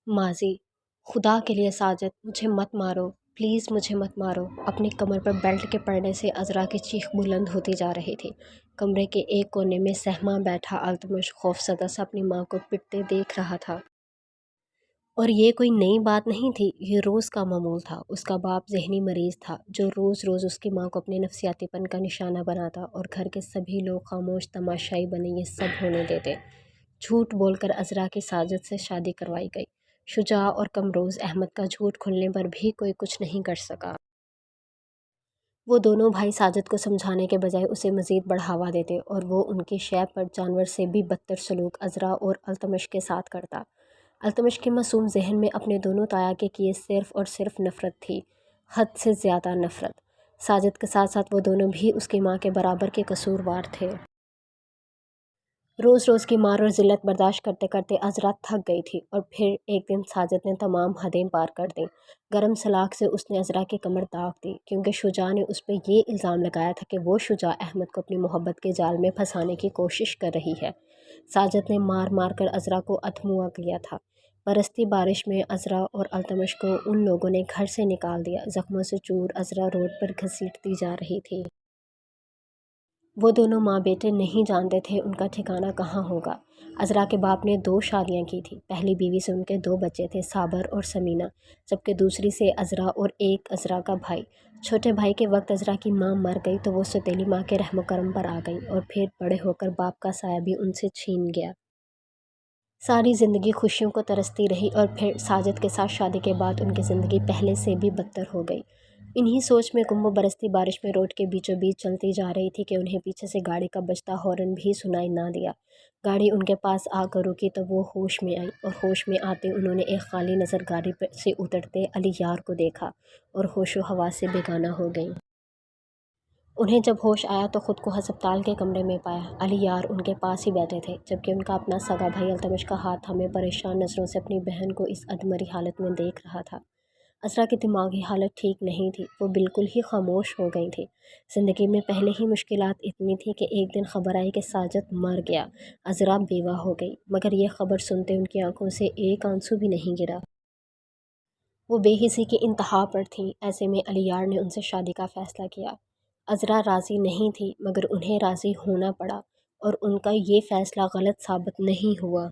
ماضی: خدا کے لیے ساجد مجھے مت مارو، پلیز مجھے مت مارو۔ اپنی کمر پر بیلٹ کے پڑنے سے عذرا کی چیخ بلند ہوتی جا رہی تھی۔ کمرے کے ایک کونے میں سہما بیٹھا التمش خوفزدہ سے اپنی ماں کو پٹتے دیکھ رہا تھا۔ اور یہ کوئی نئی بات نہیں تھی، یہ روز کا معمول تھا۔ اس کا باپ ذہنی مریض تھا جو روز روز اس کی ماں کو اپنے نفسیاتی پن کا نشانہ بناتا اور گھر کے سبھی لوگ خاموش تماشائی بنے یہ سب ہونے دیتے۔ جھوٹ بول کر عذرا کی ساجد سے شادی کروائی گئی۔ شجاع اور کمروز احمد کا جھوٹ کھلنے پر بھی کوئی کچھ نہیں کر سکا۔ وہ دونوں بھائی ساجد کو سمجھانے کے بجائے اسے مزید بڑھاوا دیتے اور وہ ان کی شے پر جانور سے بھی بدتر سلوک عذرا اور التمش کے ساتھ کرتا۔ التمش کے معصوم ذہن میں اپنے دونوں تایا کے کیے صرف اور صرف نفرت تھی، حد سے زیادہ نفرت۔ ساجد کے ساتھ ساتھ وہ دونوں بھی اس کی ماں کے برابر کے قصوروار تھے۔ روز روز کی مار اور ذلت برداشت کرتے کرتے عذرا تھک گئی تھی اور پھر ایک دن ساجد نے تمام حدیں پار کر دیں۔ گرم سلاخ سے اس نے عذرا کی کمر داغ دی کیونکہ شجاع نے اس پہ یہ الزام لگایا تھا کہ وہ شجاع احمد کو اپنی محبت کے جال میں پھنسانے کی کوشش کر رہی ہے۔ ساجد نے مار مار کر عذرا کو ادھموا کیا تھا۔ برستی بارش میں عذرا اور التمش کو ان لوگوں نے گھر سے نکال دیا۔ زخموں سے چور عذرا روڈ پر گھسیٹتی جا رہی تھی۔ وہ دونوں ماں بیٹے نہیں جانتے تھے ان کا ٹھکانہ کہاں ہوگا۔ عذرا کے باپ نے 2 شادیاں کی تھیں۔ پہلی بیوی سے ان کے 2 بچے تھے، صابر اور سمینہ، جبکہ دوسری سے عذرا اور ایک عذرا کا بھائی۔ چھوٹے بھائی کے وقت عذرا کی ماں مر گئی تو وہ سوتیلی ماں کے رحم و کرم پر آ گئی اور پھر بڑے ہو کر باپ کا سایہ بھی ان سے چھین گیا۔ ساری زندگی خوشیوں کو ترستی رہی اور پھر ساجد کے ساتھ شادی کے بعد ان کی زندگی پہلے سے بھی بدتر ہو گئی۔ انہی سوچ میں گم وہ برستی بارش میں روڈ کے بیچوں بیچ چلتی جا رہی تھی کہ انہیں پیچھے سے گاڑی کا بجتا ہارن بھی سنائی نہ دیا۔ گاڑی ان کے پاس آ کر رکی تو وہ ہوش میں آئی اور ہوش میں آتے انہوں نے ایک خالی نظر گاڑی سے اترتے علی یار کو دیکھا اور ہوش و حواس سے بیگانہ ہو گئیں۔ انہیں جب ہوش آیا تو خود کو ہسپتال کے کمرے میں پایا۔ علی یار ان کے پاس ہی بیٹھے تھے جبکہ ان کا اپنا سگا بھائی التمش کا ہاتھ تھامے پریشان نظروں سے اپنی بہن کو اس ادمری حالت میں دیکھ رہا تھا۔ عذرا کی دماغی حالت ٹھیک نہیں تھی، وہ بالکل ہی خاموش ہو گئی تھی۔ زندگی میں پہلے ہی مشکلات اتنی تھی کہ ایک دن خبر آئی کہ ساجد مر گیا، عذرا بیوہ ہو گئی، مگر یہ خبر سنتے ان کی آنکھوں سے ایک آنسو بھی نہیں گرا۔ وہ بے حسی کی انتہا پر تھیں۔ ایسے میں علی یار نے ان سے شادی کا فیصلہ کیا۔ عذرا راضی نہیں تھی مگر انہیں راضی ہونا پڑا اور ان کا یہ فیصلہ غلط ثابت نہیں ہوا۔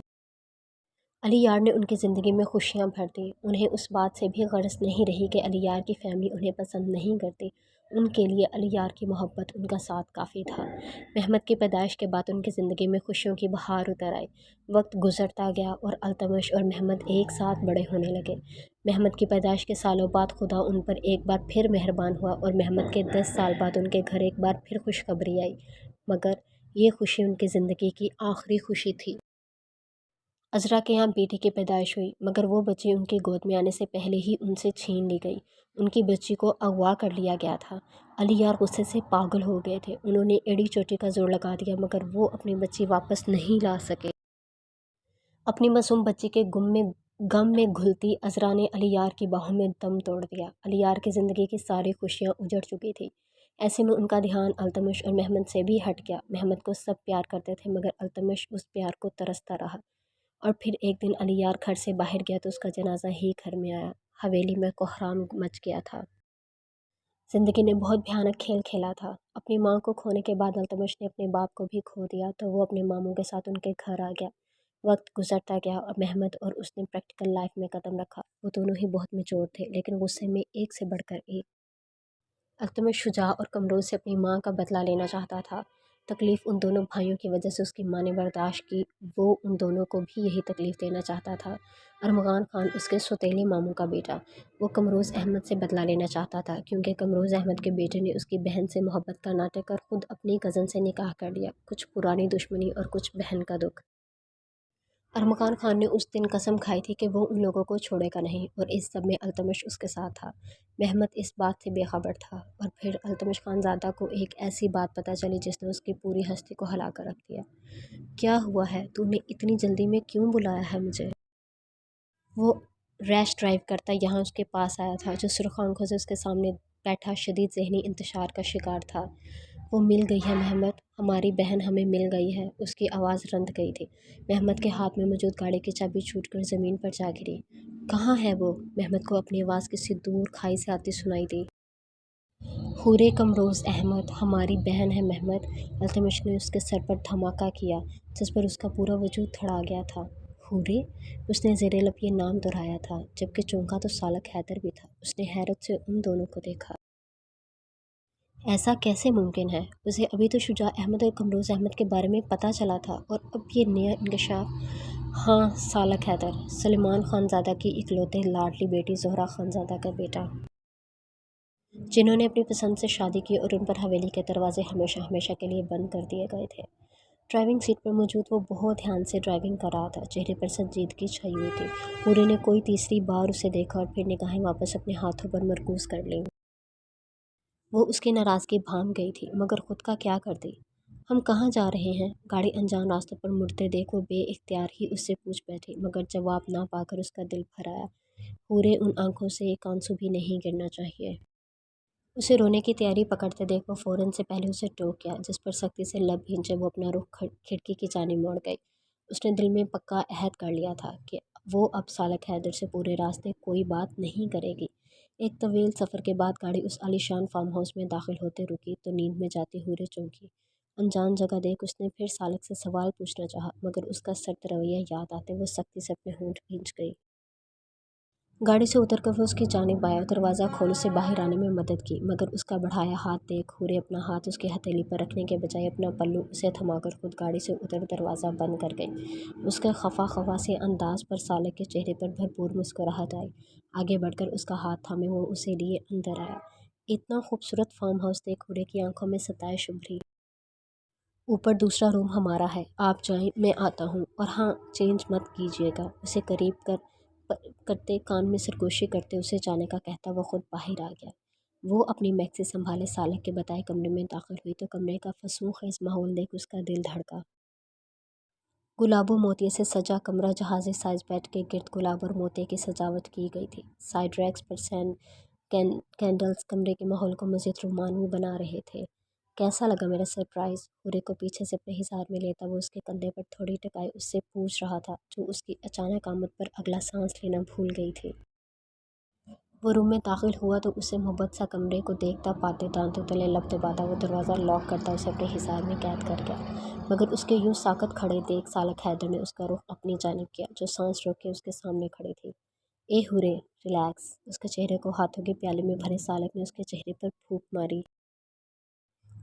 علی یار نے ان کی زندگی میں خوشیاں بھر دیں۔ انہیں اس بات سے بھی غرض نہیں رہی کہ علی یار کی فیملی انہیں پسند نہیں کرتی، ان کے لیے علی یار کی محبت، ان کا ساتھ کافی تھا۔ مہمت کی پیدائش کے بعد ان کی زندگی میں خوشیوں کی بہار اتر آئی۔ وقت گزرتا گیا اور التمش اور مہمت ایک ساتھ بڑے ہونے لگے۔ مہمت کی پیدائش کے سالوں بعد خدا ان پر ایک بار پھر مہربان ہوا اور مہمت کے 10 سال بعد ان کے گھر ایک بار پھر خوشخبری آئی، مگر یہ خوشی ان کی زندگی کی آخری خوشی تھی۔ عذرا کے یہاں بیٹی کی پیدائش ہوئی مگر وہ بچی ان کی گود میں آنے سے پہلے ہی ان سے چھین لی گئی۔ ان کی بچی کو اغوا کر لیا گیا تھا۔ علی یار غصے سے پاگل ہو گئے تھے۔ انہوں نے ایڑی چوٹی کا زور لگا دیا مگر وہ اپنی بچی واپس نہیں لا سکے۔ اپنی معصوم بچی کے غم میں گھلتی عذرا نے علی یار کی باہوں میں دم توڑ دیا۔ علی یار کی زندگی کی ساری خوشیاں اجڑ چکی تھی۔ ایسے میں ان کا دھیان التمش اور مہمت سے بھی ہٹ گیا۔ مہمت کو سب پیار کرتے تھے مگر التمش اس پیار کو ترستا رہا۔ اور پھر ایک دن علی یار گھر سے باہر گیا تو اس کا جنازہ ہی گھر میں آیا۔ حویلی میں کوہرام مچ گیا تھا۔ زندگی نے بہت بھیانک کھیل کھیلا تھا۔ اپنی ماں کو کھونے کے بعد التمش نے اپنے باپ کو بھی کھو دیا تو وہ اپنے ماموں کے ساتھ ان کے گھر آ گیا۔ وقت گزرتا گیا اور مہمت اور اس نے پریکٹیکل لائف میں قدم رکھا۔ وہ دونوں ہی بہت میچور تھے لیکن غصے میں ایک سے بڑھ کر ایک۔ التمش شجاع اور کمروز سے اپنی ماں کا بدلہ لینا چاہتا تھا۔ تکلیف ان دونوں بھائیوں کی وجہ سے اس کی ماں نے برداشت کی، وہ ان دونوں کو بھی یہی تکلیف دینا چاہتا تھا۔ ارمغان خان اس کے سوتیلے ماموں کا بیٹا، وہ کمروز احمد سے بدلہ لینا چاہتا تھا کیونکہ کمروز احمد کے بیٹے نے اس کی بہن سے محبت کا ناٹک کر خود اپنی کزن سے نکاح کر لیا۔ کچھ پرانی دشمنی اور کچھ بہن کا دکھ۔ ارمغان خان نے اس دن قسم کھائی تھی کہ وہ ان لوگوں کو چھوڑے گا نہیں اور اس سب میں التمش اس کے ساتھ تھا۔ مہمت اس بات سے بے خبر تھا اور پھر التمش خانزادہ کو ایک ایسی بات پتہ چلی جس نے اس کی پوری ہستی کو ہلا کر رکھ دیا۔ کیا ہوا ہے؟ تو نے اتنی جلدی میں کیوں بلایا ہے مجھے؟ وہ ریش ڈرائیو کرتا یہاں اس کے پاس آیا تھا جو سرخ آنکھوں سے اس کے سامنے بیٹھا شدید ذہنی انتشار کا شکار تھا۔ وہ مل گئی ہے محمد، ہماری بہن ہمیں مل گئی ہے۔ اس کی آواز رند گئی تھی۔ محمد کے ہاتھ میں موجود گاڑی کی چابی چھوٹ کر زمین پر جا گری۔ کہاں ہے وہ؟ محمد کو اپنی آواز کسی دور کھائی سے آتی سنائی دی۔ حورے کمروز احمد، ہماری بہن ہے محمد۔ التمش نے اس کے سر پر دھماکہ کیا جس پر اس کا پورا وجود تھڑا گیا تھا۔ حورے؟ اس نے زیر لب یہ نام دہرایا تھا جبکہ چونکا تو سالک حیدر بھی تھا۔ اس نے حیرت سے ان دونوں کو دیکھا۔ ایسا کیسے ممکن ہے؟ اسے ابھی تو شجاع احمد اور کمروز احمد کے بارے میں پتہ چلا تھا اور اب یہ نیا انکشاف۔ ہاں، سالک حیدر، سلیمان خانزادہ کی اکلوتے لاڈلی بیٹی زہرہ خانزادہ کا بیٹا، جنہوں نے اپنی پسند سے شادی کی اور ان پر حویلی کے دروازے ہمیشہ ہمیشہ کے لیے بند کر دیے گئے تھے۔ ڈرائیونگ سیٹ پر موجود وہ بہت دھیان سے ڈرائیونگ کر رہا تھا، چہرے پر سنجیدگی چھائی ہوئی تھی۔ حورے نے کوئی تیسری بار اسے دیکھا اور پھر نگاہیں واپس اپنے ہاتھوں پر مرکوز کر لیں۔ وہ اس کی ناراضگی بھانپ گئی تھی مگر خود کا کیا کرتی؟ ہم کہاں جا رہے ہیں؟ گاڑی انجان راستوں پر مڑتے دیکھ وہ بے اختیار ہی اس سے پوچھ بیٹھی مگر جواب نہ پا کر اس کا دل بھر آیا۔ حورے، ان آنکھوں سے ایک آنسو بھی نہیں گرنا چاہیے۔ اسے رونے کی تیاری پکڑتے دیکھ وہ فوراً سے پہلے اسے ٹوک گیا جس پر سختی سے لب بھینچے وہ اپنا رخ کھڑکی کی جانب موڑ گئی۔ اس نے دل میں پکا عہد کر لیا تھا کہ وہ اب سالک حیدر سے پورے راستے کوئی بات نہیں کرے گی۔ ایک طویل سفر کے بعد گاڑی اس عالیشان فارم ہاؤس میں داخل ہوتے رکی تو نیند میں جاتی حورے چونکی۔ انجان جگہ دیکھ اس نے پھر سالک سے سوال پوچھنا چاہا مگر اس کا سخت رویہ یاد آتے وہ سختی سے اپنے ہونٹ بھینچ گئی۔ گاڑی سے اتر کر وہ اس کی جانب آیا، دروازہ کھول اسے باہر آنے میں مدد کی مگر اس کا بڑھایا ہاتھ دیکھ حورے اپنا ہاتھ اس کی ہتھیلی پر رکھنے کے بجائے اپنا پلو اسے تھما کر خود گاڑی سے اتر دروازہ بند کر گئی۔ اس کے خفا خفا سے انداز پر سالک کے چہرے پر بھرپور مسکراہٹ آئی۔ آگے بڑھ کر اس کا ہاتھ تھامے وہ اسے لیے اندر آیا۔ اتنا خوبصورت فارم ہاؤس دیکھ حورے کی آنکھوں میں ستائش ابھری۔ اوپر دوسرا روم ہمارا ہے، آپ جائیں، میں آتا ہوں، اور ہاں، چینج مت کیجیے گا۔ اسے قریب کرتے کان میں سرگوشی کرتے اسے جانے کا کہتا وہ خود باہر آ گیا۔ وہ اپنی میکسی سنبھالے سالک کے بتائے کمرے میں داخل ہوئی تو کمرے کا فسون خیز ماحول دیکھ اس کا دل دھڑکا۔ گلاب و موتیے سے سجا کمرہ، جہازی سائز بیڈ کے گرد گلاب اور موتیے کی سجاوٹ کی گئی تھی۔ سائڈ ریکس پر کینڈلز کمرے کے ماحول کو مزید رومانوی بنا رہے تھے۔ کیسا لگا میرا سرپرائز؟ حورے کو پیچھے سے اپنے حصار میں لیتا وہ اس کے کندھے پر تھوڑی ٹکائے اس سے پوچھ رہا تھا جو اس کی اچانک آمد پر اگلا سانس لینا بھول گئی تھی۔ وہ روم میں داخل ہوا تو اسے محبت سا کمرے کو دیکھتا پاتے دانتوں تلے لب دباتا وہ دروازہ لاک کرتا اسے اپنے حصار میں قید کر گیا مگر اس کے یوں ساکت کھڑے دیکھ سالک حیدر نے اس کا رخ اپنی جانب کیا جو سانس روک کے اس کے سامنے کھڑی تھی۔ اے حورے، ریلیکس۔ اس کے چہرے کو ہاتھوں کے پیالے میں بھرے سالک نے اس کے چہرے پر پھونک ماری۔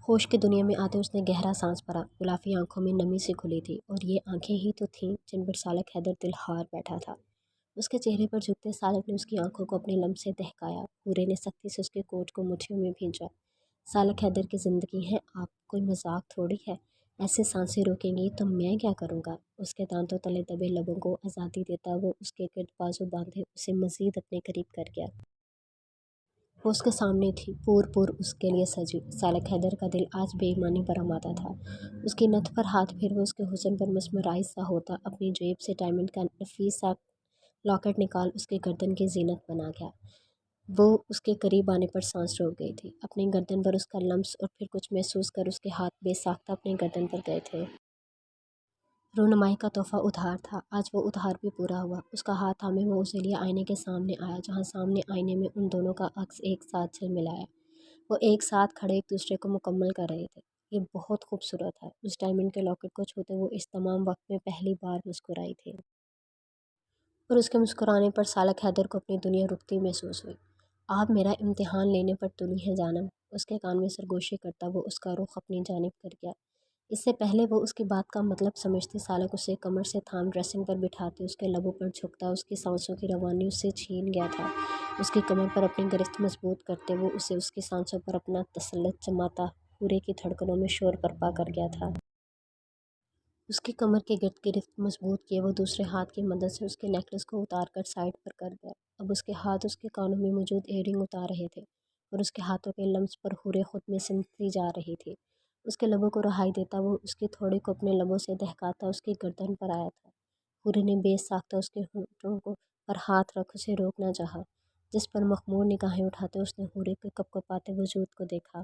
ہوش کی دنیا میں آتے اس نے گہرا سانس بھرا۔ غلافی آنکھوں میں نمی سی کھلی تھی اور یہ آنکھیں ہی تو تھیں جن پر سالک حیدر دل ہار بیٹھا تھا۔ اس کے چہرے پر جھکتے سالک نے اس کی آنکھوں کو اپنے لمس سے دہکایا۔ حورے نے سختی سے اس کے کوٹ کو مٹھیوں میں بھینچا۔ سالک حیدر کی زندگی ہے آپ، کوئی مذاق تھوڑی ہے۔ ایسے سانسیں روکیں گی تو میں کیا کروں گا؟ اس کے دانتوں تلے دبے لبوں کو آزادی دیتا وہ اس کے گرد بازو باندھے اسے مزید اپنے قریب کر گیا۔ وہ اس کے سامنے تھی، پور اس کے لیے سجی۔ سالک حیدر کا دل آج بے ایمانی پر آمادہ تھا۔ اس کی نتھ پر ہاتھ پھیر وہ اس کے حسن پر مسمرائز سا ہوتا اپنی جیب سے ڈائمنڈ کا نفیس سا لاکٹ نکال اس کے گردن کی زینت بنا گیا۔ وہ اس کے قریب آنے پر سانس روک گئی تھی۔ اپنی گردن پر اس کا لمس اور پھر کچھ محسوس کر اس کے ہاتھ بے ساختہ اپنی گردن پر گئے تھے۔ رونمائی کا تحفہ ادھار تھا، آج وہ ادھار بھی پورا ہوا۔ اس کا ہاتھ تھامے وہ اسے لیے آئینے کے سامنے آیا جہاں سامنے آئینے میں ان دونوں کا عکس ایک ساتھ جھلملایا۔ وہ ایک ساتھ کھڑے ایک دوسرے کو مکمل کر رہے تھے۔ یہ بہت خوبصورت ہے۔ اس ڈائمنڈ کے لاکٹ کو چھوتے وہ اس تمام وقت میں پہلی بار مسکرائی تھی اور اس کے مسکرانے پر سالک حیدر کو اپنی دنیا رکتی محسوس ہوئی۔ آپ میرا امتحان لینے پر تلی ہیں جانم؟ اس کے کان میں سرگوشی کرتا وہ اس کا رخ اپنی جانب کر گیا۔ اس سے پہلے وہ اس کی بات کا مطلب سمجھتی سالک اسے کمر سے تھام ڈریسنگ پر بٹھاتے اس کے لبوں پر جھکتا اس کی سانسوں کی روانی اس سے چھین گیا تھا۔ اس کی کمر پر اپنی گرفت مضبوط کرتے وہ اسے اس کی سانسوں پر اپنا تسلط جماتا حورے کی دھڑکنوں میں شور برپا کر گیا تھا۔ اس کی کمر کے گرد گرفت مضبوط کیے وہ دوسرے ہاتھ کی مدد سے اس کے نیکلس کو اتار کر سائڈ پر کر گیا۔ اب اس کے ہاتھ اس کے کانوں میں موجود ایئر رنگ اتار رہے تھے اور اس کے ہاتھوں کے لمس پر حورے خود میں سمٹتی جا رہی تھی۔ اس کے لبوں کو رہائی دیتا وہ اس کی تھوڑی کو اپنے لبوں سے دہکاتا اس کی گردن پر آیا تھا۔ حورے نے بے ساختہ اس کے ہونٹوں کو پر ہاتھ رکھ اسے روکنا چاہا جس پر مخمور نگاہیں اٹھاتے اس نے حورے کے کپکپاتے وجود کو دیکھا۔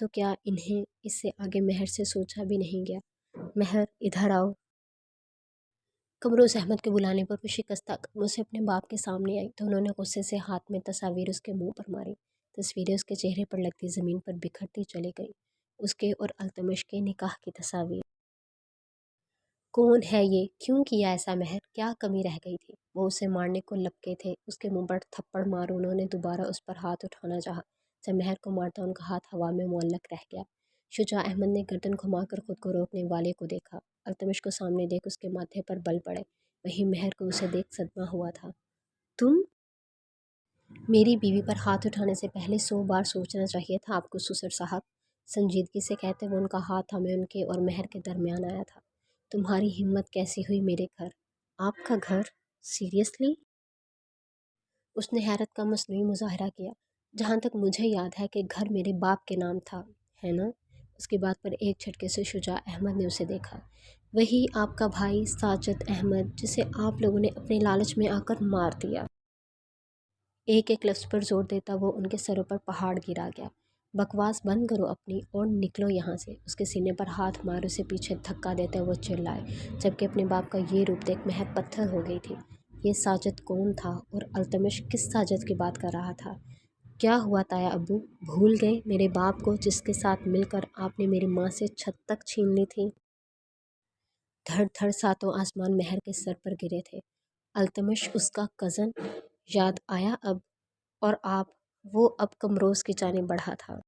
تو کیا انہیں اس سے آگے مہر سے سوچا بھی نہیں گیا۔ مہر ادھر آؤ۔ قمروز احمد کے بلانے پر وہ شکستہ قدموں سے اپنے باپ کے سامنے آئی تو انہوں نے غصے سے ہاتھ میں تصاویر اس کے منہ پر ماری۔ تصویریں اس کے چہرے پر لگتی زمین پر بکھرتی چلی گئی، اس کے اور التمش کے نکاح کی تصاویر۔ کون ہے یہ؟ کیوں کیا ایسا مہر؟ کیا کمی رہ گئی تھی؟ وہ اسے مارنے کو لپکے تھے، اس کے منہ پر تھپڑ مار انہوں نے دوبارہ اس پر ہاتھ اٹھانا چاہا۔ جب مہر کو مارتا ان کا ہاتھ ہوا میں معلق رہ گیا۔ شجاع احمد نے گردن گھما کر خود کو روکنے والے کو دیکھا۔ التمش کو سامنے دیکھ اس کے ماتھے پر بل پڑے، وہیں مہر کو اسے دیکھ صدمہ ہوا تھا۔ تم؟ میری بیوی پر ہاتھ اٹھانے سے پہلے 100 بار سوچنا چاہیے تھا آپ کو سسر صاحب، سنجیدگی سے کہتے وہ ان کا ہاتھ تھامے ان کے اور مہر کے درمیان آیا تھا۔ تمہاری ہمت کیسی ہوئی میرے گھر؟ آپ کا گھر؟ سیریسلی؟ اس نے حیرت کا مصنوعی مظاہرہ کیا۔ جہاں تک مجھے یاد ہے کہ گھر میرے باپ کے نام تھا، ہے نا؟ اس کی بات پر ایک جھٹکے سے شجاع احمد نے اسے دیکھا۔ وہی آپ کا بھائی ساجد احمد جسے آپ لوگوں نے اپنے لالچ میں آ کر مار دیا۔ ایک ایک لفظ پر زور دیتا وہ ان کے سروں پر پہاڑ گرا گیا۔ بکواس بند کرو اپنی اور نکلو یہاں سے۔ اس کے سینے پر ہاتھ مار اسے پیچھے دھکا دیتے وہ چلائے، جبکہ اپنے باپ کا یہ روپ دیکھ مہر پتھر ہو گئی تھی۔ یہ ساجد کون تھا اور التمش کس ساجد کی بات کر رہا تھا؟ کیا ہوا تایا ابو؟ بھول گئے میرے باپ کو جس کے ساتھ مل کر آپ نے میری ماں سے چھت تک چھین لی تھی؟ دھڑ دھڑ ساتوں آسمان مہر کے سر پر گرے تھے۔ التمش اس کا کزن؟ یاد آیا اب؟ اور آپ؟ وہ اب قمروز کی جانب بڑھا تھا۔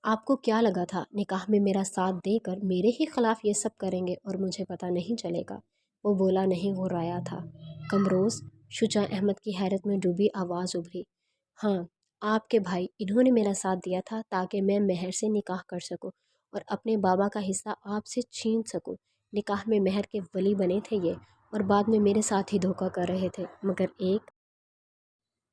آپ کو کیا لگا تھا نکاح میں میرا ساتھ دے کر میرے ہی خلاف یہ سب کریں گے اور مجھے پتہ نہیں چلے گا؟ وہ بولا نہیں، وہ رایا تھا۔ قمروز؟ شجاع احمد کی حیرت میں ڈوبی آواز ابھری۔ ہاں، آپ کے بھائی، انہوں نے میرا ساتھ دیا تھا تاکہ میں مہر سے نکاح کر سکوں اور اپنے بابا کا حصہ آپ سے چھین سکوں۔ نکاح میں مہر کے ولی بنے تھے یہ، اور بعد میں میرے ساتھ ہی دھوکہ کر رہے تھے۔ مگر ایک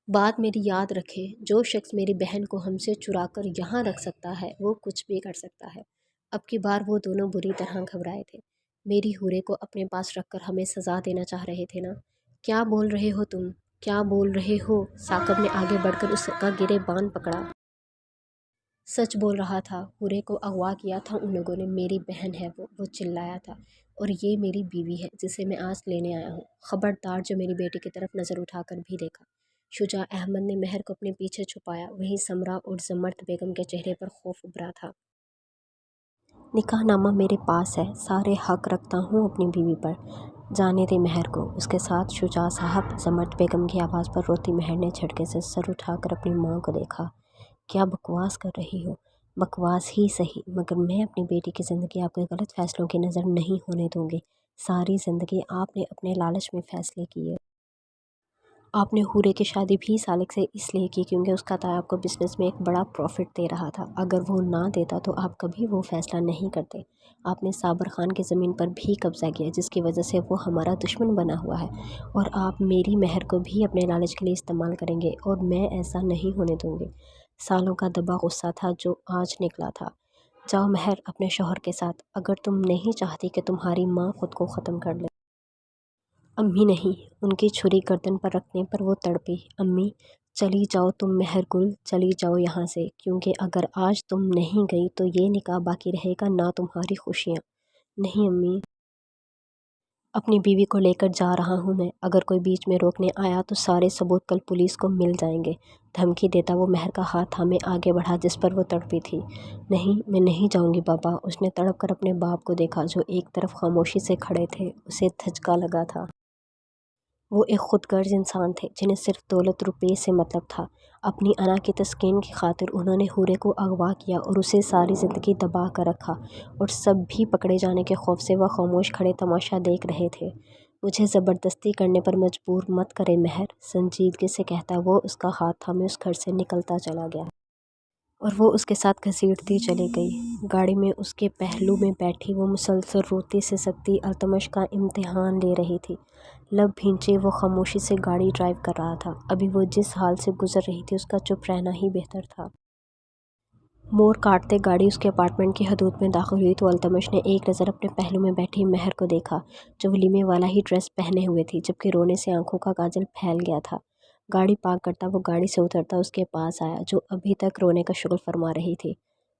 بات میری یاد رکھے، جو شخص میری بہن کو ہم سے چرا کر یہاں رکھ سکتا ہے وہ کچھ بھی کر سکتا ہے۔ اب کی بار وہ دونوں بری طرح گھبرائے تھے۔ میری حورے کو اپنے پاس رکھ کر ہمیں سزا دینا چاہ رہے تھے نا؟ کیا بول رہے ہو تم؟ کیا بول رہے ہو؟ ثاقب نے آگے بڑھ کر اس کا گریبان پکڑا۔ سچ بول رہا تھا، حورے کو اغوا کیا تھا ان لوگوں نے، میری بہن ہے وہ چلایا تھا، اور یہ میری بیوی ہے جسے میں آج لینے آیا ہوں۔ خبردار جو میری بیٹی کی طرف نظر اٹھا کر بھی دیکھا۔ شجاع احمد نے مہر کو اپنے پیچھے چھپایا، وہیں سمرا اور زمرد بیگم کے چہرے پر خوف ابھرا تھا۔ نکاح نامہ میرے پاس ہے، سارے حق رکھتا ہوں اپنی بیوی پر، جانے دے مہر کو۔ اس کے ساتھ شجاع صاحب، زمرد بیگم کی آواز پر روتی مہر نے جھٹکے سے سر اٹھا کر اپنی ماں کو دیکھا۔ کیا بکواس کر رہی ہو؟ بکواس ہی صحیح، مگر میں اپنی بیٹی کی زندگی آپ کے غلط فیصلوں کی نظر نہیں ہونے دوں گی۔ ساری زندگی آپ نے اپنے لالچ میں فیصلے کیے۔ آپ نے حورے کی شادی بھی سالک سے اس لیے کی کیونکہ اس کا تایا آپ کو بزنس میں ایک بڑا پروفٹ دے رہا تھا۔ اگر وہ نہ دیتا تو آپ کبھی وہ فیصلہ نہیں کرتے۔ آپ نے صابر خان کی زمین پر بھی قبضہ کیا جس کی وجہ سے وہ ہمارا دشمن بنا ہوا ہے، اور آپ میری مہر کو بھی اپنے لالچ کے لیے استعمال کریں گے، اور میں ایسا نہیں ہونے دوں گی۔ سالوں کا دبا غصہ تھا جو آج نکلا تھا۔ جاؤ مہر اپنے شوہر کے ساتھ، اگر تم نہیں چاہتی کہ تمہاری ماں خود کو ختم کر لے۔ امی نہیں، ان کی چھری گردن پر رکھنے پر وہ تڑپی۔ امی، چلی جاؤ تم مہر گل، چلی جاؤ یہاں سے، کیونکہ اگر آج تم نہیں گئی تو یہ نکاح باقی رہے گا نہ تمہاری خوشیاں۔ نہیں امی، اپنی بیوی کو لے کر جا رہا ہوں میں، اگر کوئی بیچ میں روکنے آیا تو سارے ثبوت کل پولیس کو مل جائیں گے۔ دھمکی دیتا وہ مہر کا ہاتھ تھامے آگے بڑھا جس پر وہ تڑپی تھی۔ نہیں، میں نہیں جاؤں گی بابا۔ اس نے تڑپ کر اپنے باپ کو دیکھا جو ایک طرف خاموشی سے کھڑے تھے، اسے دھچکا لگا تھا۔ وہ ایک خود غرض انسان تھے جنہیں صرف دولت روپے سے مطلب تھا۔ اپنی انا کی تسکین کی خاطر انہوں نے حورے کو اغوا کیا اور اسے ساری زندگی دبا کر رکھا، اور سب بھی پکڑے جانے کے خوف سے وہ خاموش کھڑے تماشا دیکھ رہے تھے۔ مجھے زبردستی کرنے پر مجبور مت کرے مہر، سنجیدگی سے کہتا وہ اس کا ہاتھ تھامے اس گھر سے نکلتا چلا گیا، اور وہ اس کے ساتھ گھسیٹتی چلی گئی۔ گاڑی میں اس کے پہلو میں بیٹھی وہ مسلسل روتی سسکتی التمش کا امتحان لے رہی تھی۔ لب بھینچے وہ خاموشی سے گاڑی ڈرائیو کر رہا تھا۔ ابھی وہ جس حال سے گزر رہی تھی اس کا چپ رہنا ہی بہتر تھا۔ موڑ کاٹتے گاڑی اس کے اپارٹمنٹ کی حدود میں داخل ہوئی تو التمش نے ایک نظر اپنے پہلو میں بیٹھی مہر کو دیکھا جو ولیمے والا ہی ڈریس پہنے ہوئے تھی، جبکہ رونے سے آنکھوں کا کاجل پھیل گیا تھا۔ گاڑی پارک کرتا وہ گاڑی سے اترتا اس کے پاس آیا جو ابھی تک رونے کا شغل فرما رہی تھی۔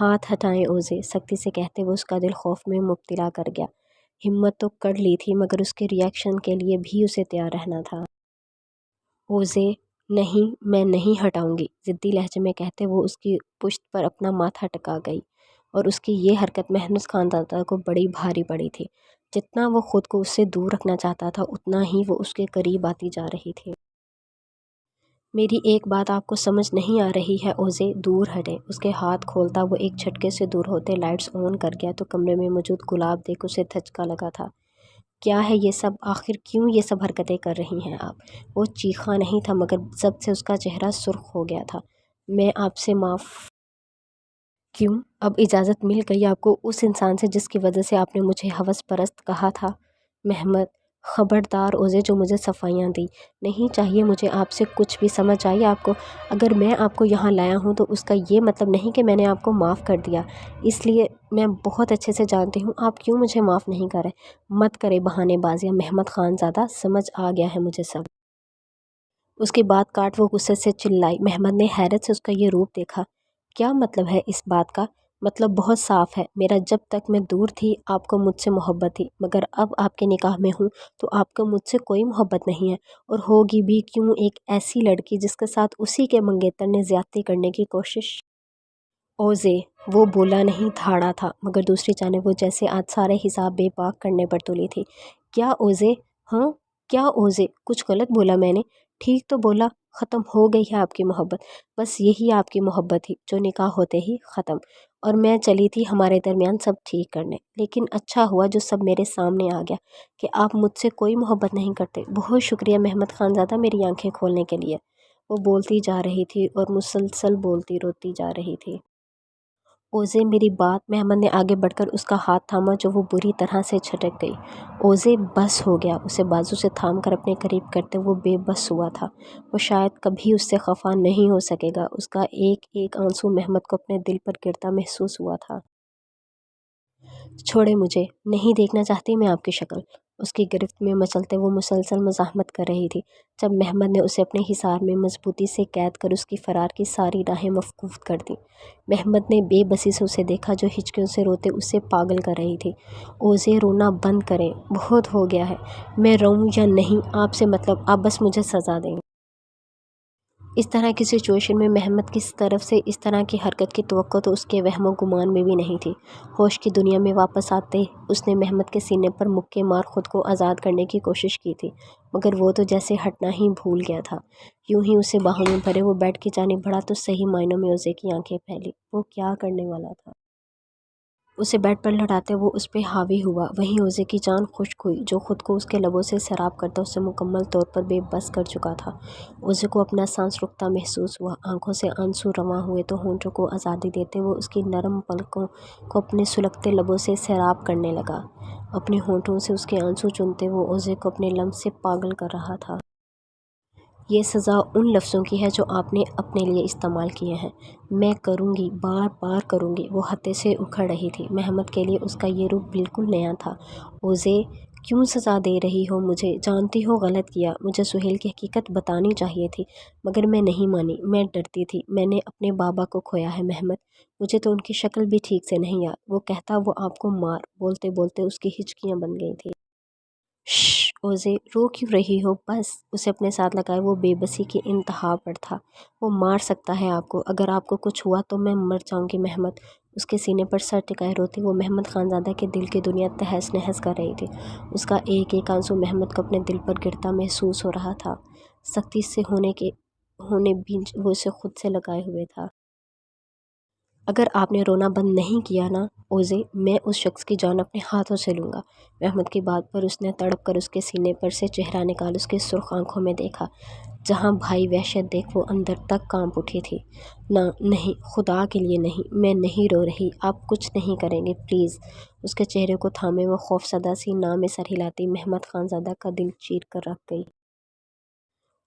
ہاتھ ہٹائیں اوزے، سختی سے کہتے وہ اس کا دل خوف میں مبتلا کر گیا۔ ہمت تو کر لی تھی مگر اس کے ریاکشن کے لیے بھی اسے تیار رہنا تھا۔ اوزے نہیں، میں نہیں ہٹاؤں گی، ضدی لہجے میں کہتے وہ اس کی پشت پر اپنا ماتھا ٹکا گئی، اور اس کی یہ حرکت محنت خاندادہ کو بڑی بھاری پڑی تھی۔ جتنا وہ خود کو اس سے دور رکھنا چاہتا تھا اتنا ہی وہ اس کے قریب آتی جا رہی تھی۔ میری ایک بات آپ کو سمجھ نہیں آ رہی ہے اوزے، دور ہٹیں۔ اس کے ہاتھ کھولتا وہ ایک جھٹکے سے دور ہوتے لائٹس آن کر گیا تو کمرے میں موجود گلاب دیکھ اسے دھچکا لگا تھا۔ کیا ہے یہ سب؟ آخر کیوں یہ سب حرکتیں کر رہی ہیں آپ؟ وہ چیخا نہیں تھا مگر ضبط سے اس کا چہرہ سرخ ہو گیا تھا۔ میں آپ سے معاف کیوں؟ اب اجازت مل گئی آپ کو اس انسان سے جس کی وجہ سے آپ نے مجھے ہوس پرست کہا تھا؟ محمد، خبردار اوزے جو مجھے صفائیاں دی نہیں چاہیے مجھے آپ سے کچھ بھی، سمجھ آئی آپ کو؟ اگر میں آپ کو یہاں لایا ہوں تو اس کا یہ مطلب نہیں کہ میں نے آپ کو معاف کر دیا، اس لیے میں بہت اچھے سے جانتی ہوں آپ کیوں مجھے معاف نہیں کر رہے۔ مت کرے بہانے بازیاں محمد خان زادہ، سمجھ آ گیا ہے مجھے سب۔ اس کی بات کاٹ وہ غصے سے چلائی۔ محمد نے حیرت سے اس کا یہ روپ دیکھا۔ کیا مطلب ہے اس بات کا؟ مطلب بہت صاف ہے، میرا جب تک میں دور تھی آپ کو مجھ سے محبت تھی، مگر اب آپ کے نکاح میں ہوں تو آپ کو مجھ سے کوئی محبت نہیں ہے، اور ہوگی بھی کیوں ایک ایسی لڑکی جس کے ساتھ اسی کے منگیتر نے زیادتی کرنے کی کوشش۔ اوزے، وہ بولا نہیں دھاڑا تھا، مگر دوسری جانب وہ جیسے آج سارے حساب بے باک کرنے پر تلی تھی۔ کیا اوزے؟ ہاں کیا اوزے؟ کچھ غلط بولا میں نے؟ ٹھیک تو بولا، ختم ہو گئی ہے آپ کی محبت، بس یہی آپ کی محبت تھی جو نکاح ہوتے ہی ختم، اور میں چلی تھی ہمارے درمیان سب ٹھیک کرنے، لیکن اچھا ہوا جو سب میرے سامنے آ گیا کہ آپ مجھ سے کوئی محبت نہیں کرتے۔ بہت شکریہ محمد خان زادہ میری آنکھیں کھولنے کے لیے۔ وہ بولتی جا رہی تھی اور مسلسل بولتی روتی جا رہی تھی۔ اوزے میری بات، محمد نے آگے بڑھ کر اس کا ہاتھ تھاما جو وہ بری طرح سے چھٹک گئی۔ اوزے بس ہو گیا، اسے بازو سے تھام کر اپنے قریب کرتے وہ بے بس ہوا تھا۔ وہ شاید کبھی اس سے خفا نہیں ہو سکے گا، اس کا ایک ایک آنسو محمد کو اپنے دل پر گرتا محسوس ہوا تھا۔ چھوڑے مجھے، نہیں دیکھنا چاہتی میں آپ کی شکل۔ اس کی گرفت میں مچلتے وہ مسلسل مزاحمت کر رہی تھی۔ جب محمد نے اسے اپنے حصار میں مضبوطی سے قید کر اس کی فرار کی ساری راہیں موقوف کر دیں، محمد نے بے بسی سے اسے دیکھا جو ہچکیوں سے روتے اسے پاگل کر رہی تھی۔ اوزے رونا بند کریں، بہت ہو گیا ہے، میں روں یا نہیں آپ سے مطلب، آپ بس مجھے سزا دیں۔ اس طرح کی سچویشن میں محمد کی طرف سے اس طرح کی حرکت کی توقع تو اس کے وہم و گمان میں بھی نہیں تھی۔ ہوش کی دنیا میں واپس آتے اس نے محمد کے سینے پر مکے مار خود کو آزاد کرنے کی کوشش کی تھی، مگر وہ تو جیسے ہٹنا ہی بھول گیا تھا۔ یوں ہی اسے باہوں میں بھرے وہ بیڈ کی جانب بڑھا تو صحیح معنوں میں اوزے کی آنکھیں پھیلی۔ وہ کیا کرنے والا تھا؟ اسے بیڈ پر لٹاتے وہ اس پہ حاوی ہوا، وہیں اوزے کی جان خشک ہوئی جو خود کو اس کے لبوں سے سیراب کرتا اسے مکمل طور پر بے بس کر چکا تھا۔ اوزے کو اپنا سانس رکتا محسوس ہوا، آنکھوں سے آنسو رواں ہوئے تو ہونٹوں کو آزادی دیتے وہ اس کی نرم پلکوں کو اپنے سلگتے لبوں سے سیراب کرنے لگا۔ اپنے ہونٹوں سے اس کے آنسو چومتے وہ اوزے کو اپنے لمس سے پاگل کر رہا تھا۔ یہ سزا ان لفظوں کی ہے جو آپ نے اپنے لیے استعمال کیے ہیں۔ میں کروں گی، بار بار کروں گی۔ وہ ہتے سے اکھڑ رہی تھی۔ محمد کے لیے اس کا یہ روپ بالکل نیا تھا۔ اوزے، کیوں سزا دے رہی ہو مجھے؟ جانتی ہو غلط کیا، مجھے سہیل کی حقیقت بتانی چاہیے تھی، مگر میں نہیں مانی، میں ڈرتی تھی۔ میں نے اپنے بابا کو کھویا ہے محمد، مجھے تو ان کی شکل بھی ٹھیک سے نہیں یاد، وہ کہتا وہ آپ کو مار، بولتے بولتے اس کی ہچکیاں بن گئی تھیں۔ شش اوزے، رو کیوں رہی ہو؟ بس، اسے اپنے ساتھ لگائے وہ بے بسی کی انتہا پر تھا۔ وہ مار سکتا ہے آپ کو، اگر آپ کو کچھ ہوا تو میں مر جاؤں گی محمد۔ اس کے سینے پر سر ٹکائے روتی وہ محمد خان زادہ کے دل کی دنیا تہس نہس کر رہی تھی۔ اس کا ایک ایک آنسو محمد کو اپنے دل پر گرتا محسوس ہو رہا تھا۔ سختی سے ہونے بھی وہ اسے خود سے لگائے ہوئے تھا۔ اگر آپ نے رونا بند نہیں کیا نا اوزے، میں اس شخص کی جان اپنے ہاتھوں سے لوں گا۔ محمد کی بات پر اس نے تڑپ کر اس کے سینے پر سے چہرہ نکال اس کی سرخ آنکھوں میں دیکھا جہاں بھائی وحشت دیکھ وہ اندر تک کانپ اٹھی تھی۔ نہ، نہیں، خدا کے لیے نہیں، میں نہیں رو رہی، آپ کچھ نہیں کریں گے پلیز۔ اس کے چہرے کو تھامے وہ خوفزدہ سی نہ میں سر ہلاتی محمد خان زادہ کا دل چیر کر رکھ گئی۔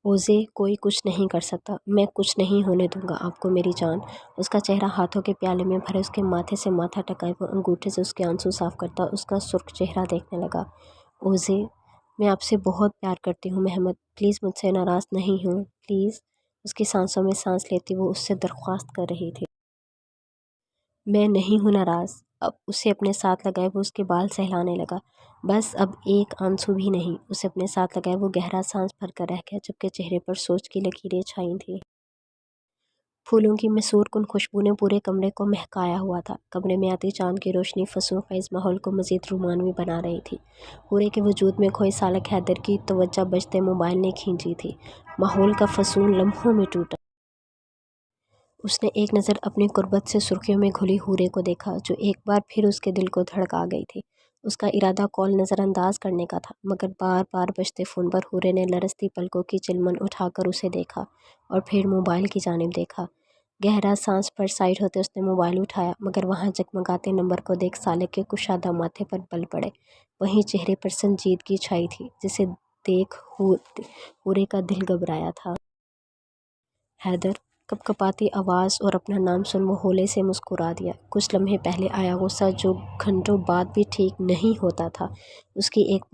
اوزے، کوئی کچھ نہیں کر سکتا، میں کچھ نہیں ہونے دوں گا آپ کو میری جان۔ اس کا چہرہ ہاتھوں کے پیالے میں بھرے اس کے ماتھے سے ماتھا ٹکائے وہ انگوٹھے سے اس کے آنسو صاف کرتا اس کا سرخ چہرہ دیکھنے لگا۔ اوزے، میں آپ سے بہت پیار کرتی ہوں محمد، پلیز مجھ سے ناراض نہیں ہوں، پلیز۔ اس کی سانسوں میں سانس لیتی وہ اس سے درخواست کر رہی تھی۔ میں نہیں ہوں ناراض۔ اب اسے اپنے ساتھ لگائے وہ اس کے بال سہلانے لگا۔ بس اب ایک آنسو بھی نہیں۔ اسے اپنے ساتھ لگائے وہ گہرا سانس بھر کر رہ گیا جبکہ چہرے پر سوچ کی لکیریں چھائی تھیں۔ پھولوں کی مسور کن خوشبو نے پورے کمرے کو مہکایا ہوا تھا۔ کمرے میں آتی چاند کی روشنی فسوں خیز ماحول کو مزید رومانوی بنا رہی تھی۔ حورے کے وجود میں کھوئے سالک حیدر کی توجہ بجتے موبائل نے کھینچی تھی۔ ماحول کا فسون لمحوں میں ٹوٹا۔ اس نے ایک نظر اپنی قربت سے سرخیوں میں گھلی حورے کو دیکھا جو ایک بار پھر اس کے دل کو دھڑکا گئی تھی۔ اس کا ارادہ کال نظر انداز کرنے کا تھا مگر بار بار بجتے فون پر حورے نے لرزتی پلکوں کی چلمن اٹھا کر اسے دیکھا اور پھر موبائل کی جانب دیکھا۔ گہرا سانس پر سائڈ ہوتے اس نے موبائل اٹھایا مگر وہاں جگمگاتے نمبر کو دیکھ سالک کے کشادہ ماتھے پر بل پڑے۔ وہیں چہرے پر سنجیدگی چھائی تھی جسے دیکھ حورے کا دل گھبرایا تھا۔ حیدر، کپ کپاتی آواز اور اپنا نام سن وہ ہولے سے مسکرا دیا۔ کچھ لمحے پہلے آیا غصہ جو گھنٹوں بعد بھی ٹھیک نہیں ہوتا تھا اس کی ایک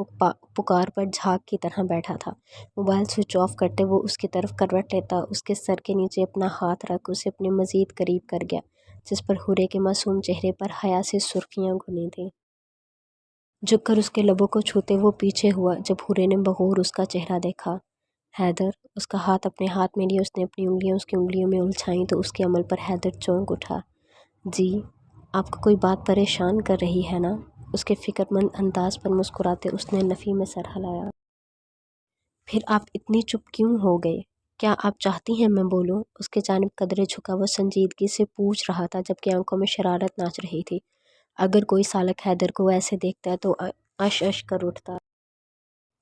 پکار پر جھاگ کی طرح بیٹھا تھا۔ موبائل سوئچ آف کرتے وہ اس کی طرف کروٹ لیتا اس کے سر کے نیچے اپنا ہاتھ رکھ اسے اپنے مزید قریب کر گیا جس پر حورے کے معصوم چہرے پر حیا سے سرخیاں گھنی تھیں۔ جھک کر اس کے لبوں کو چھوتے وہ پیچھے ہوا جب حورے نے بغور اس کا چہرہ دیکھا۔ حیدر، اس کا ہاتھ اپنے ہاتھ میں لیے اس نے اپنی انگلیاں اس کی انگلیوں میں الجھائیں تو اس کے عمل پر حیدر چونک اٹھا۔ جی، آپ کو کوئی بات پریشان کر رہی ہے نا؟ اس کے فکر مند انداز پر مسکراتے اس نے نفی میں سر ہلایا۔ پھر آپ اتنی چپ کیوں ہو گئے؟ کیا آپ چاہتی ہیں میں بولوں؟ اس کے جانب قدرے جھکا وہ سنجیدگی سے پوچھ رہا تھا جبکہ آنکھوں میں شرارت ناچ رہی تھی۔ اگر کوئی سالک حیدر کو ایسے دیکھتا تو اش اش کر اٹھتا۔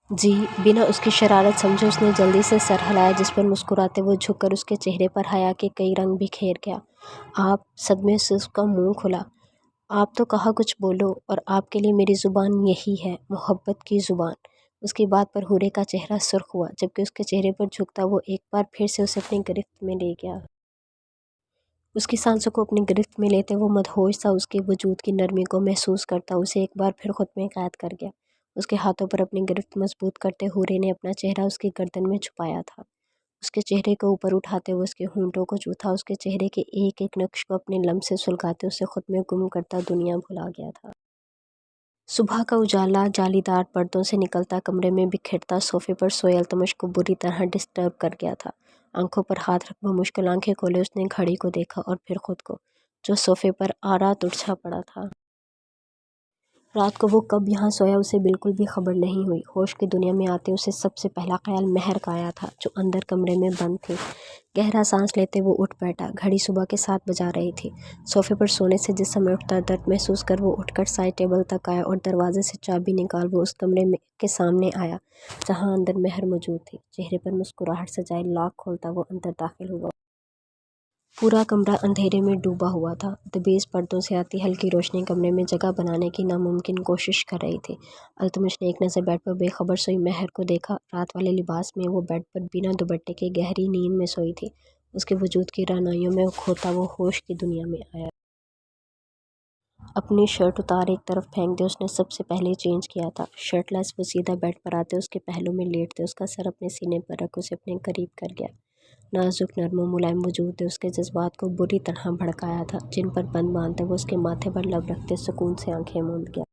جی، بنا اس کی شرارت سمجھے اس نے جلدی سے سر ہلایا جس پر مسکراتے وہ جھک کر اس کے چہرے پر حیا کے کئی رنگ بکھیر گیا۔ آپ، صدمے سے اس کا منہ کھلا۔ آپ تو کہا کچھ بولو اور آپ کے لیے میری زبان یہی ہے، محبت کی زبان۔ اس کی بات پر حورے کا چہرہ سرخ ہوا جبکہ اس کے چہرے پر جھکتا وہ ایک بار پھر سے اسے اپنی گرفت میں لے گیا۔ اس کی سانسوں کو اپنی گرفت میں لیتے وہ مدہوش سا اس کے وجود کی نرمی کو محسوس کرتا اسے ایک بار پھر خود میں قید کر گیا۔ اس کے ہاتھوں پر اپنی گرفت مضبوط کرتے حورے نے اپنا چہرہ اس کی گردن میں چھپایا تھا۔ اس کے چہرے کو اوپر اٹھاتے ہوئے اس کے ہونٹوں کو چوتھا اس کے چہرے کے ایک ایک نقش کو اپنے لمس سے سلگاتے اسے خود میں گم کرتا دنیا بھلا گیا تھا۔ صبح کا اجالا جالی دار پردوں سے نکلتا کمرے میں بکھرتا صوفے پر سوئے التمش کو بری طرح ڈسٹرب کر گیا تھا۔ آنکھوں پر ہاتھ رکھ بمشکل آنکھیں کھولے اس نے گھڑی کو دیکھا اور پھر خود کو جو صوفے پر آرا ترچھا پڑا تھا۔ رات کو وہ کب یہاں سویا اسے بالکل بھی خبر نہیں ہوئی۔ ہوش کی دنیا میں آتے اسے سب سے پہلا خیال مہر کا آیا تھا جو اندر کمرے میں بند تھی۔ گہرا سانس لیتے وہ اٹھ بیٹھا۔ گھڑی صبح کے 7 بجا رہی تھی۔ صوفے پر سونے سے جسم میں اٹھتا درد محسوس کر وہ اٹھ کر سائڈ ٹیبل تک آیا اور دروازے سے چابی نکال وہ اس کمرے کے سامنے آیا جہاں اندر مہر موجود تھی۔ چہرے پر مسکراہٹ سجائے لاک کھولتا وہ اندر داخل ہوا۔ پورا کمرہ اندھیرے میں ڈوبا ہوا تھا۔ دبیز پردوں سے آتی ہلکی روشنی کمرے میں جگہ بنانے کی ناممکن کوشش کر رہی تھی۔ التمش نے ایک نظر بیڈ پر بے خبر سوئی مہر کو دیکھا۔ رات والے لباس میں وہ بیڈ پر بنا دوپٹے کے گہری نیند میں سوئی تھی۔ اس کے وجود کی رعنائیوں میں کھوتا وہ ہوش کی دنیا میں آیا۔ اپنی شرٹ اتار ایک طرف پھینک دے اس نے سب سے پہلے چینج کیا تھا۔ شرٹ لیس وہ سیدھا بیڈ پر آتے اس کے پہلو میں لیٹتے اس کا سر اپنے سینے پر رکھ اسے اپنے قریب کر گیا۔ نازک نرم و ملائم وجود نے اس کے جذبات کو بری طرح بھڑکایا تھا جن پر بند باندھتے وہ اس کے ماتھے پر لب رکھتے سکون سے آنکھیں موند گیا۔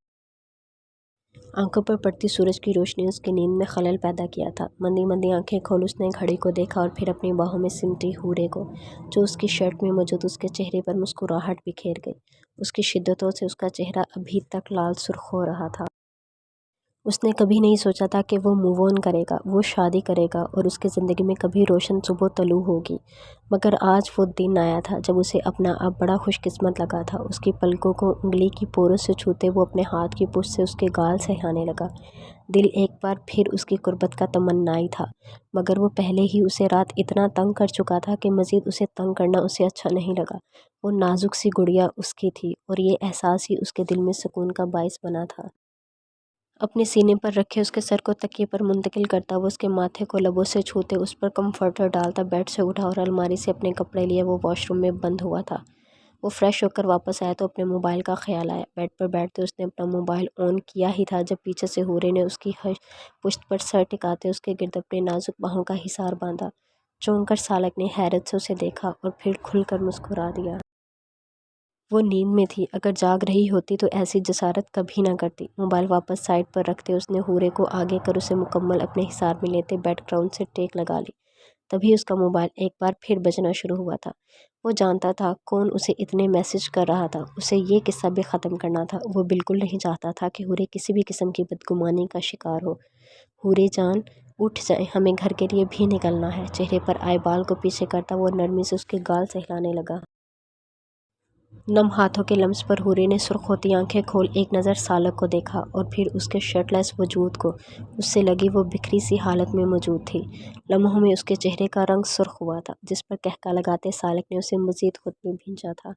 آنکھوں پر پڑتی سورج کی روشنی اس کی نیند میں خلل پیدا کیا تھا۔ مندی مندی آنکھیں کھول اس نے گھڑی کو دیکھا اور پھر اپنی باہوں میں سمٹی حورے کو جو اس کی شرٹ میں موجود اس کے چہرے پر مسکراہٹ بکھیر گئی۔ اس کی شدتوں سے اس کا چہرہ ابھی تک لال سرخ ہو رہا تھا۔ اس نے کبھی نہیں سوچا تھا کہ وہ موو آن کرے گا، وہ شادی کرے گا اور اس کی زندگی میں کبھی روشن صبح طلوع ہوگی، مگر آج وہ دن آیا تھا جب اسے اپنا آپ بڑا خوش قسمت لگا تھا۔ اس کی پلکوں کو انگلی کی پوروں سے چھوتے وہ اپنے ہاتھ کی پشت سے اس کے گال سہلانے لگا۔ دل ایک بار پھر اس کی قربت کا تمنائی تھا مگر وہ پہلے ہی اسے رات اتنا تنگ کر چکا تھا کہ مزید اسے تنگ کرنا اسے اچھا نہیں لگا۔ وہ نازک سی گڑیا اس کی تھی اور یہ احساس ہی اس کے دل میں سکون کا باعث بنا تھا۔ اپنے سینے پر رکھے اس کے سر کو تکیے پر منتقل کرتا وہ اس کے ماتھے کو لبوں سے چھوتے اس پر کمفرٹر ڈالتا بیڈ سے اٹھا اور الماری سے اپنے کپڑے لیے وہ واش روم میں بند ہوا تھا۔ وہ فریش ہو کر واپس آیا تو اپنے موبائل کا خیال آیا۔ بیڈ پر بیٹھتے اس نے اپنا موبائل آن کیا ہی تھا جب پیچھے سے حورے نے اس کی پشت پر سر ٹکاتے اس کے گرد اپنے نازک باہوں کا حصار باندھا۔ چونک کر سالک نے حیرت سے اسے دیکھا اور پھر کھل کر مسکرا دیا۔ وہ نیند میں تھی، اگر جاگ رہی ہوتی تو ایسی جسارت کبھی نہ کرتی۔ موبائل واپس سائڈ پر رکھتے اس نے حورے کو آگے کر اسے مکمل اپنے حصار میں لیتے بیک گراؤنڈ سے ٹیک لگا لی۔ تبھی اس کا موبائل ایک بار پھر بجنا شروع ہوا تھا۔ وہ جانتا تھا کون اسے اتنے میسج کر رہا تھا، اسے یہ قصہ بھی ختم کرنا تھا۔ وہ بالکل نہیں چاہتا تھا کہ حورے کسی بھی قسم کی بدگمانی کا شکار ہو۔ حورے جان اٹھ جائیں، ہمیں گھر کے لیے بھی نکلنا ہے۔ چہرے پر آئے بال کو پیچھے کرتا وہ نرمی سے اس کے گال سہلانے لگا۔ نم ہاتھوں کے لمس پر حورے نے سرخ ہوتی آنکھیں کھول ایک نظر سالک کو دیکھا اور پھر اس کے شرٹ لیس وجود کو۔ اس سے لگی وہ بکھری سی حالت میں موجود تھی۔ لمحوں میں اس کے چہرے کا رنگ سرخ ہوا تھا، جس پر قہقہ لگاتے سالک نے اسے مزید خود میں بھیجا تھا۔